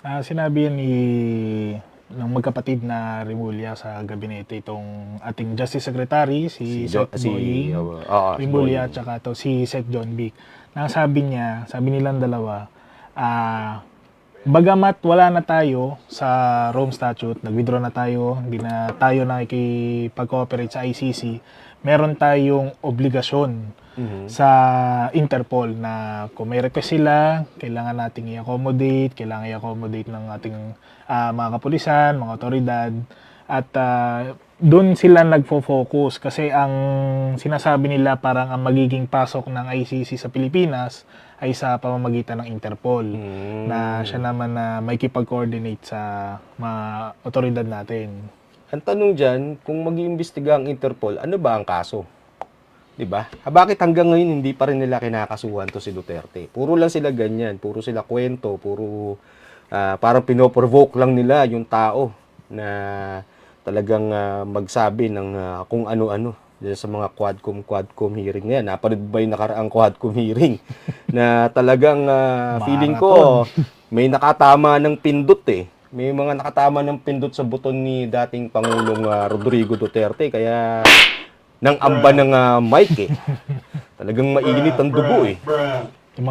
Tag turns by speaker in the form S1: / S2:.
S1: Sinabi yan ng magkapatid na Rimulya sa gabinete itong ating Justice Secretary, si Sec. Boying Rimulya at saka si Sec. John Vic. Sabi nilang dalawa, bagamat wala na tayo sa Rome Statute, nag-withdraw na tayo, hindi na tayo nakikipag-cooperate sa ICC, meron tayong obligasyon sa Interpol na kung may request sila, kailangan nating i-accommodate, kailangan i-accommodate ng ating mga kapulisan, mga otoridad, at doon sila nagfo-focus kasi ang sinasabi nila parang ang magiging pasok ng ICC sa Pilipinas ay sa pamamagitan ng Interpol na siya naman na may kipag-coordinate sa mga otoridad natin.
S2: Ang tanong dyan, kung mag-iimbestiga ang Interpol, ano ba ang kaso? Diba? Bakit hanggang ngayon hindi pa rin nila kinakasuhan to si Duterte? Puro lang sila ganyan, puro sila kwento, puro parang pinoprovoke lang nila yung tao na talagang magsabi ng kung ano-ano sa mga Quadcom hearing na yan. Napanood ba yung nakaraang Quadcom hearing na talagang feeling ko may nakatama ng pindot eh. May mga nakatama ng pindot sa buton ni dating Pangulong Rodrigo Duterte kaya nang amba ng mic eh. Talagang mainit ang dugo eh.